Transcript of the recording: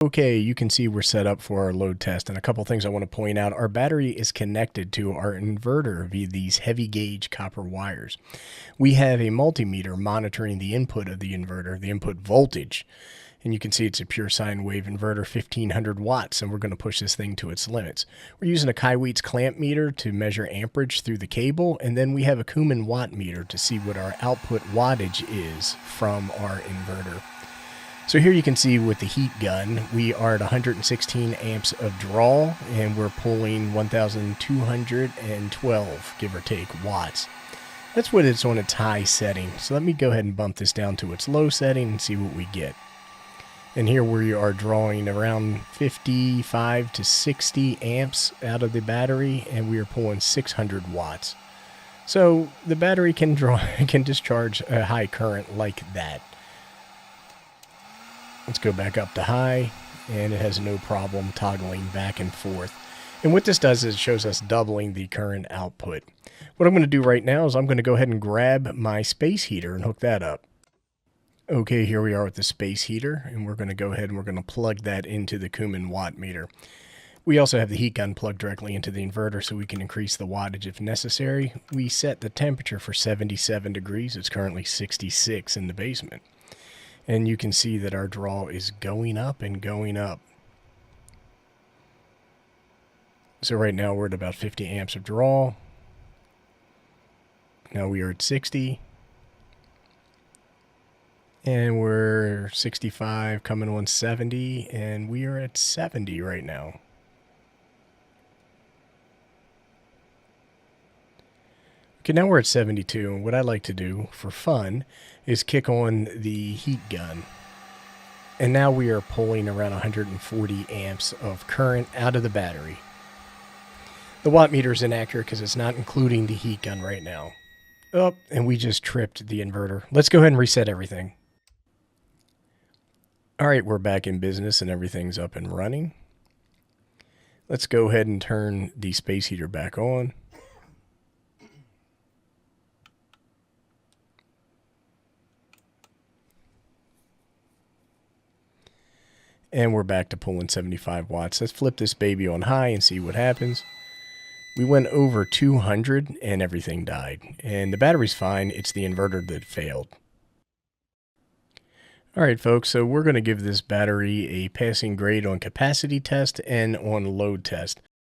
Okay, you can see we're set up for our load test, and a couple things I want to point out. Our battery is connected to our inverter via these heavy gauge copper wires. We have a multimeter monitoring the input of the inverter, the input voltage, and you can see it's a pure sine wave inverter, 1500 watts, and we're going to push this thing to its limits. We're using a 𝐏𝐥𝐻𝐿 clamp meter to measure amperage through the cable, and then we have a 𝐾𝐻 watt meter to see what our output wattage is from our inverter. So here you can see with the heat gun, we are at 116 amps of draw, and we're pulling 1,212, give or take, watts. That's what it's on its high setting. So let me go ahead and bump this down to its low setting and see what we get. And here we are drawing around 55 to 60 amps out of the battery, and we are pulling 600 watts. So the battery can discharge a high current like that. Let's go back up to high, and it has no problem toggling back and forth. And what this does is it shows us doubling the current output. What I'm going to do right now is I'm going to go ahead and grab my space heater and hook that up. Okay, here we are with the space heater, and we're going to go ahead and we're going to plug that into the 𝐾𝐻 watt meter. We also have the heat gun plugged directly into the inverter so we can increase the wattage if necessary. We set the temperature for 77 degrees. It's currently 66 in the basement. And you can see that our draw is going up and going up. So right now we're at about 50 amps of draw. Now we are at 60. And we're 65, coming on 70, and we are at 70 right now. Okay, now we're at 72, and what I like to do for fun is kick on the heat gun. And now we are pulling around 140 amps of current out of the battery. The watt meter is inaccurate because it's not including the heat gun right now. Oh, and we just tripped the inverter. Let's go ahead and reset everything. All right, we're back in business and everything's up and running. Let's go ahead and turn the space heater back on. And we're back to pulling 75 watts. Let's flip this baby on high and see what happens. We went over 200 and everything died. And the battery's fine. It's the inverter that failed. All right, folks, so we're going to give this battery a passing grade on capacity test and on load test.